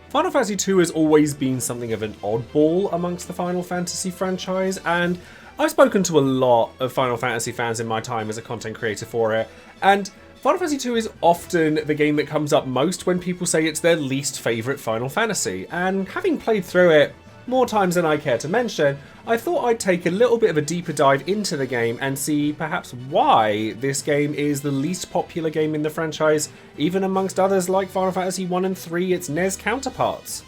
Final Fantasy II has always been something of an oddball amongst the Final Fantasy franchise, and I've spoken to a lot of Final Fantasy fans in my time as a content creator for it, and Final Fantasy II is often the game that comes up most when people say it's their least favourite Final Fantasy, and having played through it more times than I care to mention, I thought I'd take a little bit of a deeper dive into the game and see perhaps why this game is the least popular game in the franchise, even amongst others like Final Fantasy 1 and 3, its NES counterparts.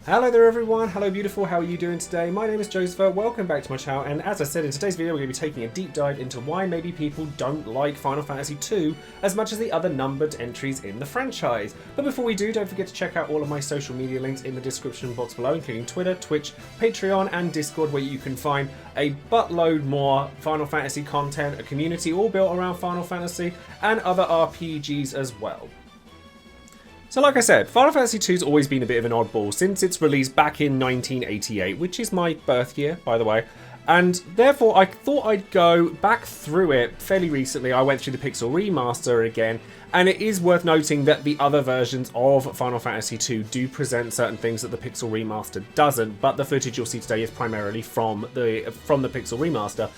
Hello there everyone, hello beautiful, how are you doing today? My name is Joesephyr, welcome back to my channel, and as I said in today's video we're going to be taking a deep dive into why maybe people don't like Final Fantasy II as much as the other numbered entries in the franchise. But before we do, don't forget to check out all of my social media links in the description box below, including Twitter, Twitch, Patreon and Discord, where you can find a buttload more Final Fantasy content, a community all built around Final Fantasy, and other RPGs as well. So like I said, Final Fantasy II has always been a bit of an oddball since its release back in 1988, which is my birth year, by the way. And therefore I thought I'd go back through it fairly recently. I went through the Pixel Remaster again, and it is worth noting that the other versions of Final Fantasy II do present certain things that the Pixel Remaster doesn't, but the footage you'll see today is primarily from the Pixel Remaster.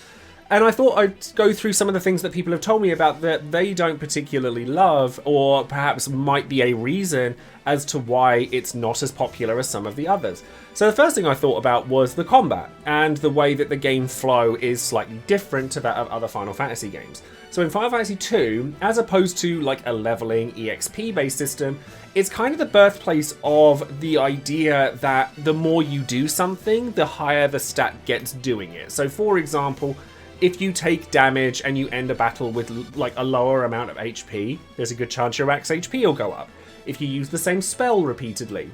And I thought I'd go through some of the things that people have told me about that they don't particularly love, or perhaps might be a reason as to why it's not as popular as some of the others. So the first thing I thought about was the combat, and the way that the game flow is slightly different to that of other Final Fantasy games. So in Final Fantasy II, as opposed to like a leveling EXP based system, it's kind of the birthplace of the idea that the more you do something, the higher the stat gets doing it. So for example, if you take damage and you end a battle with like a lower amount of HP, there's a good chance your max HP will go up. If you use the same spell repeatedly,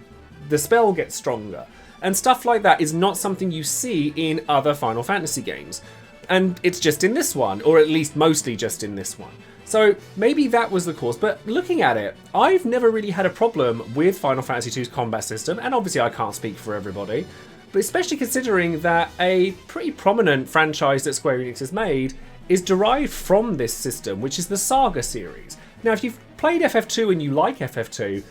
the spell gets stronger. And stuff like that is not something you see in other Final Fantasy games. And it's just in this one, or at least mostly just in this one. So maybe that was the cause, but looking at it, I've never really had a problem with Final Fantasy II's combat system, and obviously I can't speak for everybody. But especially considering that a pretty prominent franchise that Square Enix has made is derived from this system, which is the Saga series. Now, if you've played FF2 and you like FF2,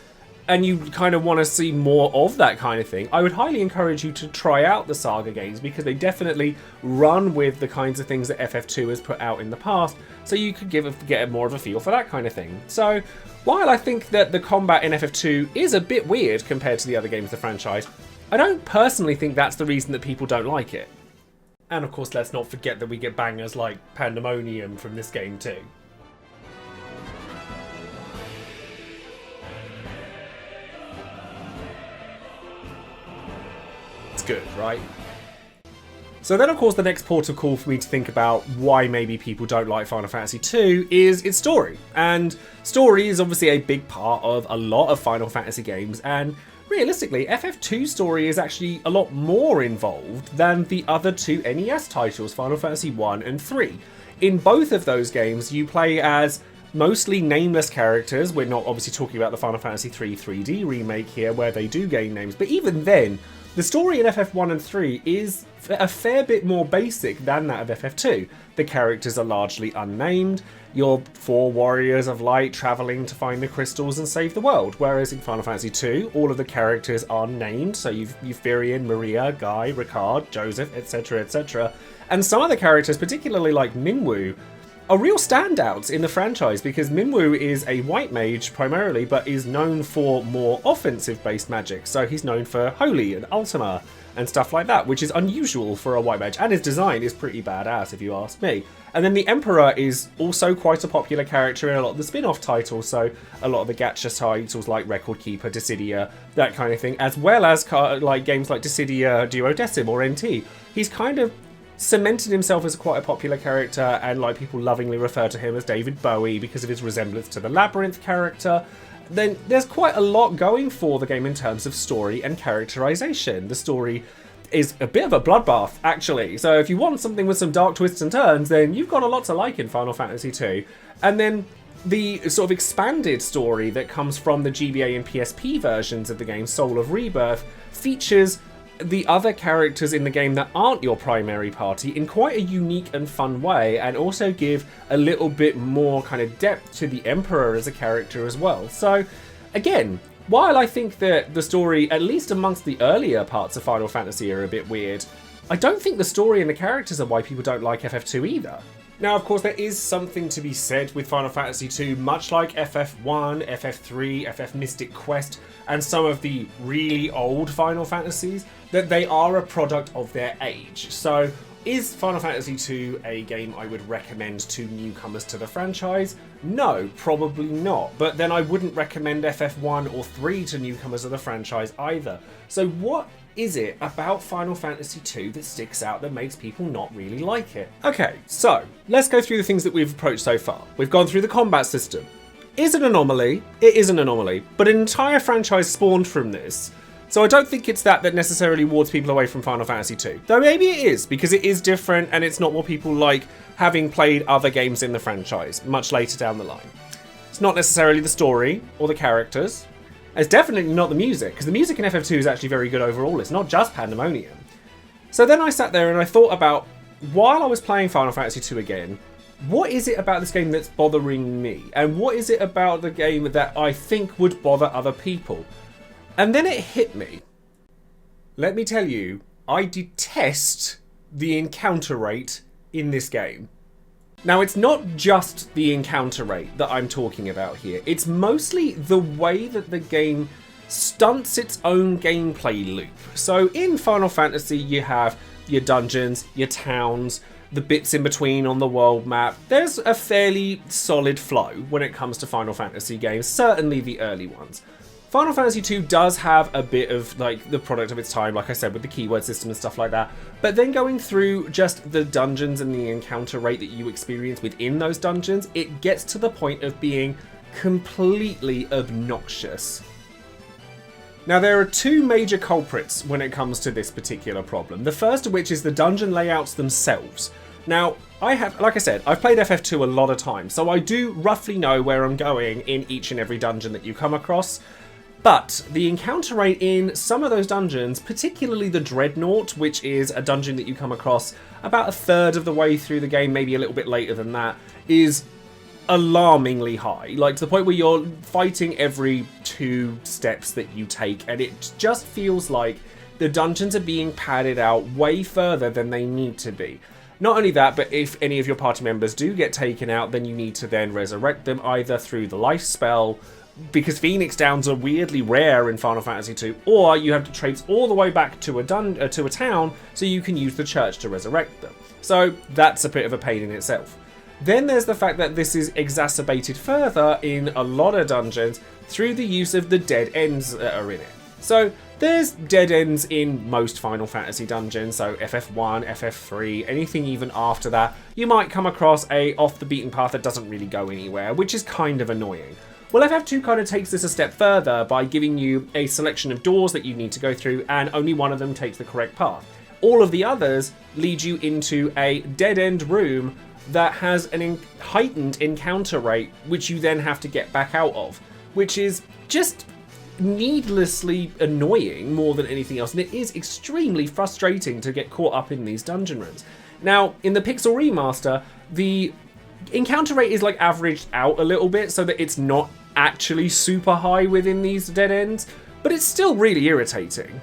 and you kind of want to see more of that kind of thing, I would highly encourage you to try out the Saga games, because they definitely run with the kinds of things that FF2 has put out in the past, so you could get more of a feel for that kind of thing. So, while I think that the combat in FF2 is a bit weird compared to the other games of the franchise, I don't personally think that's the reason that people don't like it. And of course, let's not forget that we get bangers like Pandemonium from this game too. It's good, right? So then, of course, the next port of call for me to think about why maybe people don't like Final Fantasy II is its story. And story is obviously a big part of a lot of Final Fantasy games, and realistically, FF2's story is actually a lot more involved than the other two NES titles, Final Fantasy 1 and 3. In both of those games, you play as mostly nameless characters. We're not obviously talking about the Final Fantasy 3 3D remake here, where they do gain names, but even then, the story in FF1 and 3 is a fair bit more basic than that of FF2. The characters are largely unnamed. You're 4 warriors of light travelling to find the crystals and save the world. Whereas in Final Fantasy II, all of the characters are named. So you've Euphorion, Maria, Guy, Ricard, Joseph, etc, etc. And some of the characters, particularly like Minwu, are real standouts in the franchise, because Minwu is a white mage primarily, but is known for more offensive based magic. So he's known for Holy and Ultima and stuff like that, which is unusual for a white mage, and his design is pretty badass if you ask me. And then the Emperor is also quite a popular character in a lot of the spin-off titles, so a lot of the gacha titles like Record Keeper, Dissidia, that kind of thing, as well as like games like Dissidia Duodecim or NT. He's kind of cemented himself as quite a popular character, and like people lovingly refer to him as David Bowie because of his resemblance to the Labyrinth character. Then there's quite a lot going for the game in terms of story and characterization. The story is a bit of a bloodbath, actually. So if you want something with some dark twists and turns, then you've got a lot to like in Final Fantasy II. And then the sort of expanded story that comes from the GBA and PSP versions of the game, Soul of Rebirth, features the other characters in the game that aren't your primary party in quite a unique and fun way, and also give a little bit more kind of depth to the Emperor as a character as well. So again, while I think that the story, at least amongst the earlier parts of Final Fantasy, are a bit weird, I don't think the story and the characters are why people don't like FF2 either. Now, of course, there is something to be said with Final Fantasy II, much like FF1, FF3, FF Mystic Quest, and some of the really old Final Fantasies, that they are a product of their age. So, is Final Fantasy II a game I would recommend to newcomers to the franchise? No, probably not. But then I wouldn't recommend FF1 or 3 to newcomers of the franchise either. So what is it about Final Fantasy II that sticks out that makes people not really like it? Okay, so let's go through the things that we've approached so far. We've gone through the combat system. Is an anomaly? It is an anomaly, but an entire franchise spawned from this. So I don't think it's that necessarily wards people away from Final Fantasy II. Though maybe it is, because it is different and it's not what people like, having played other games in the franchise much later down the line. It's not necessarily the story or the characters. It's definitely not the music, because the music in FF2 is actually very good overall. It's not just Pandemonium. So then I sat there and I thought about, while I was playing Final Fantasy II again, what is it about this game that's bothering me? And what is it about the game that I think would bother other people? And then it hit me. Let me tell you, I detest the encounter rate in this game. Now, it's not just the encounter rate that I'm talking about here. It's mostly the way that the game stunts its own gameplay loop. So in Final Fantasy, you have your dungeons, your towns, the bits in between on the world map. There's a fairly solid flow when it comes to Final Fantasy games, certainly the early ones. Final Fantasy II does have a bit of like the product of its time, like I said, with the keyword system and stuff like that. But then going through just the dungeons and the encounter rate that you experience within those dungeons, it gets to the point of being completely obnoxious. Now, there are two major culprits when it comes to this particular problem. The first of which is the dungeon layouts themselves. Now, like I said, I've played FF2 a lot of times, so I do roughly know where I'm going in each and every dungeon that you come across. But the encounter rate in some of those dungeons, particularly the Dreadnought, which is a dungeon that you come across about a third of the way through the game, maybe a little bit later than that, is alarmingly high. Like to the point where you're fighting every 2 steps that you take, and it just feels like the dungeons are being padded out way further than they need to be. Not only that, but if any of your party members do get taken out, then you need to then resurrect them either through the life spell, because Phoenix Downs are weirdly rare in Final Fantasy II, or you have to traipse all the way back to a town so you can use the church to resurrect them. So that's a bit of a pain in itself. Then there's the fact that this is exacerbated further in a lot of dungeons through the use of the dead ends that are in it. So there's dead ends in most Final Fantasy dungeons, so FF1, FF3, anything even after that. You might come across a off the beaten path that doesn't really go anywhere, which is kind of annoying. Well, FF2 kind of takes this a step further by giving you a selection of doors that you need to go through, and only one of them takes the correct path. All of the others lead you into a dead-end room that has an heightened encounter rate, which you then have to get back out of, which is just needlessly annoying more than anything else, and it is extremely frustrating to get caught up in these dungeon rooms. Now, in the Pixel Remaster, the encounter rate is like averaged out a little bit so that it's not actually super high within these dead ends, but it's still really irritating.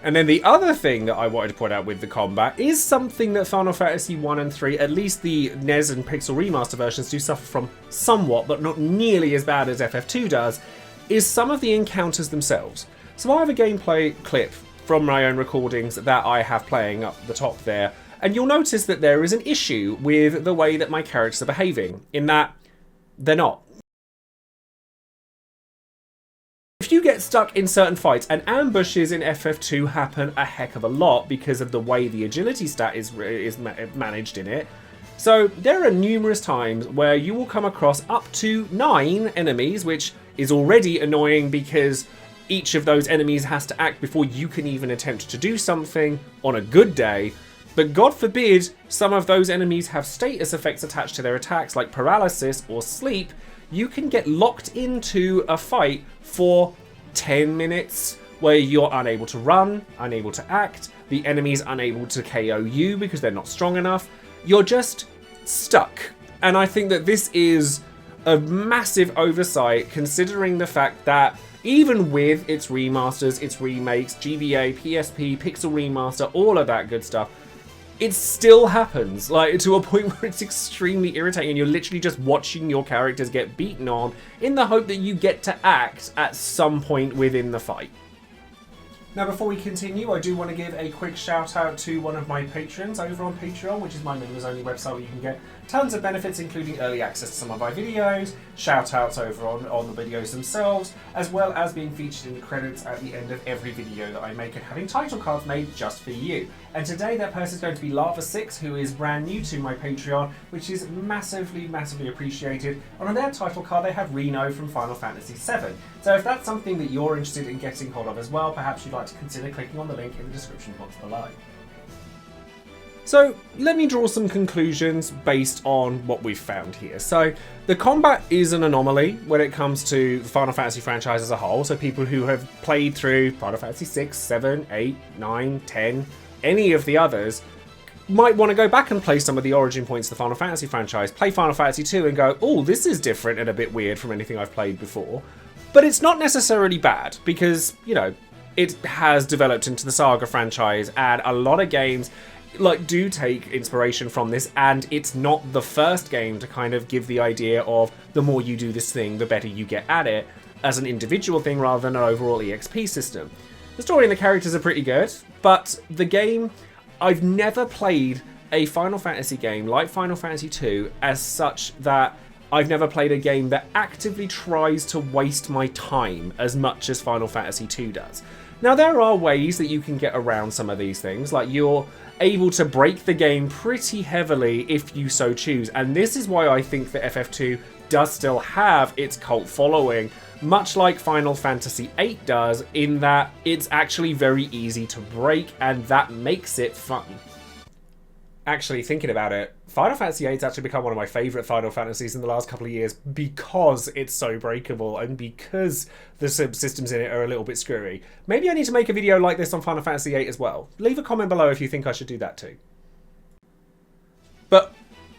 And then the other thing that I wanted to point out with the combat is something that Final Fantasy 1 and 3, at least the NES and Pixel Remaster versions, do suffer from somewhat, but not nearly as bad as FF2 does, is some of the encounters themselves. So I have a gameplay clip from my own recordings that I have playing up the top there, and you'll notice that there is an issue with the way that my characters are behaving, in that they're not. If you get stuck in certain fights, and ambushes in FF2 happen a heck of a lot because of the way the agility stat is managed in it. So there are numerous times where you will come across up to 9 enemies, which is already annoying because each of those enemies has to act before you can even attempt to do something on a good day. But God forbid some of those enemies have status effects attached to their attacks like paralysis or sleep. You can get locked into a fight for 10 minutes where you're unable to run, unable to act, the enemy's unable to KO you because they're not strong enough. You're just stuck. And I think that this is a massive oversight, considering the fact that even with its remasters, its remakes, GBA, PSP, Pixel Remaster, all of that good stuff, it still happens, like, to a point where it's extremely irritating and you're literally just watching your characters get beaten on in the hope that you get to act at some point within the fight. Now, before we continue, I do want to give a quick shout out to one of my patrons over on Patreon, which is my members only website where you can get tons of benefits, including early access to some of my videos, shout outs over on the videos themselves, as well as being featured in the credits at the end of every video that I make and having title cards made just for you. And today that person is going to be Lava6, who is brand new to my Patreon, which is massively, massively appreciated. And on their title card they have Reno from Final Fantasy VII. So if that's something that you're interested in getting hold of as well, perhaps you'd like to consider clicking on the link in the description box below. So let me draw some conclusions based on what we've found here. So the combat is an anomaly when it comes to the Final Fantasy franchise as a whole. So people who have played through Final Fantasy 6, 7, 8, 9, 10, any of the others might want to go back and play some of the origin points of the Final Fantasy franchise, play Final Fantasy 2 and go, oh, this is different and a bit weird from anything I've played before. But it's not necessarily bad because, you know, it has developed into the Saga franchise and a lot of games do take inspiration from this, and it's not the first game to kind of give the idea of the more you do this thing, the better you get at it as an individual thing rather than an overall EXP system. The story and the characters are pretty good, but the game, I've never played a Final Fantasy game like Final Fantasy II as such that I've never played a game that actively tries to waste my time as much as Final Fantasy II does. Now, there are ways that you can get around some of these things, like you're able to break the game pretty heavily if you so choose, and this is why I think that FF2 does still have its cult following, much like Final Fantasy VIII does, in that it's actually very easy to break, and that makes it fun. Actually, thinking about it, Final Fantasy VIII's actually become one of my favourite Final Fantasies in the last couple of years because it's so breakable and because the subsystems in it are a little bit screwy. Maybe I need to make a video like this on Final Fantasy VIII as well. Leave a comment below if you think I should do that too. But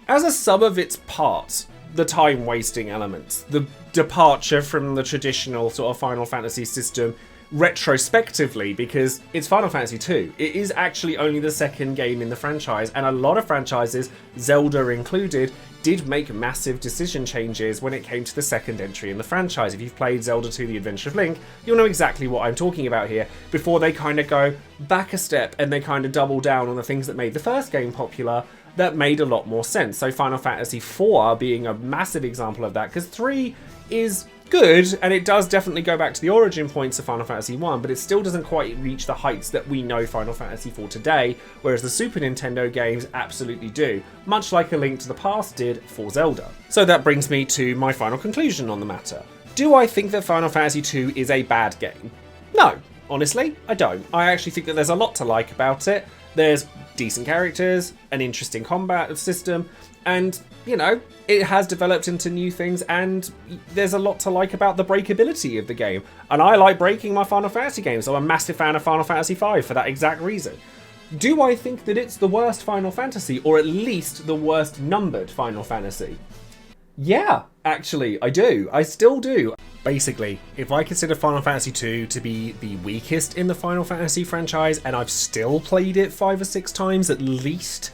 as a sum of its parts, the time-wasting elements, the departure from the traditional sort of Final Fantasy system retrospectively, because it's Final Fantasy II. It is actually only the second game in the franchise, and a lot of franchises, Zelda included, did make massive decision changes when it came to the second entry in the franchise. If you've played Zelda 2 The Adventure of Link, you'll know exactly what I'm talking about here, before they kind of go back a step and they kind of double down on the things that made the first game popular that made a lot more sense. So Final Fantasy IV being a massive example of that, because 3 is good, and it does definitely go back to the origin points of Final Fantasy 1, but it still doesn't quite reach the heights that we know Final Fantasy 4 today, whereas the Super Nintendo games absolutely do, much like A Link to the Past did for Zelda. So that brings me to my final conclusion on the matter. Do I think that Final Fantasy 2 is a bad game? No, honestly, I don't. I actually think that there's a lot to like about it. There's decent characters, an interesting combat system, and, you know, it has developed into new things, and there's a lot to like about the breakability of the game. And I like breaking my Final Fantasy games. I'm a massive fan of Final Fantasy V for that exact reason. Do I think that it's the worst Final Fantasy, or at least the worst numbered Final Fantasy? Yeah, actually, I do. I still do. Basically, if I consider Final Fantasy II to be the weakest in the Final Fantasy franchise, and I've still played it 5 or 6 times at least,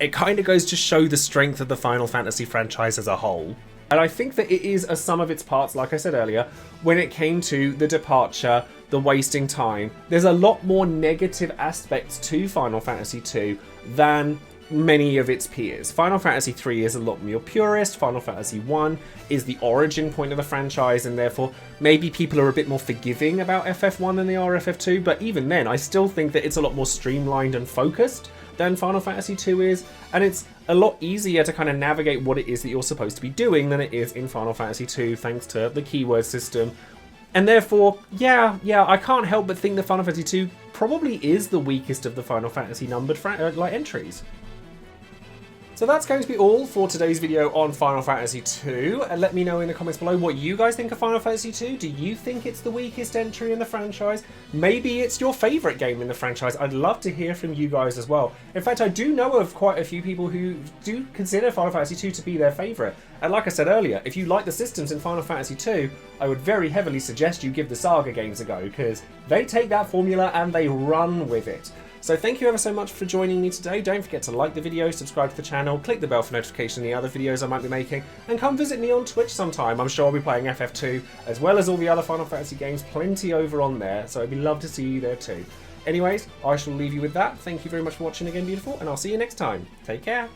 it kind of goes to show the strength of the Final Fantasy franchise as a whole. And I think that it is a sum of its parts, like I said earlier, when it came to the departure, the wasting time. There's a lot more negative aspects to Final Fantasy II than many of its peers. Final Fantasy III is a lot more purist. Final Fantasy I is the origin point of the franchise, and therefore maybe people are a bit more forgiving about FF1 than they are FF2, but even then I still think that it's a lot more streamlined and focused than Final Fantasy II is, and it's a lot easier to kind of navigate what it is that you're supposed to be doing than it is in Final Fantasy II, thanks to the keyword system. And therefore, yeah, I can't help but think that Final Fantasy II probably is the weakest of the Final Fantasy numbered entries. So that's going to be all for today's video on Final Fantasy II. And let me know in the comments below what you guys think of Final Fantasy II. Do you think it's the weakest entry in the franchise? Maybe it's your favourite game in the franchise. I'd love to hear from you guys as well. In fact, I do know of quite a few people who do consider Final Fantasy II to be their favourite. And like I said earlier, if you like the systems in Final Fantasy II, I would very heavily suggest you give the Saga games a go, because they take that formula and they run with it. So thank you ever so much for joining me today. Don't forget to like the video, subscribe to the channel, click the bell for notification of the other videos I might be making, and come visit me on Twitch sometime. I'm sure I'll be playing FF2, as well as all the other Final Fantasy games, plenty over on there, so I'd be love to see you there too. Anyways, I shall leave you with that. Thank you very much for watching again, beautiful, and I'll see you next time. Take care.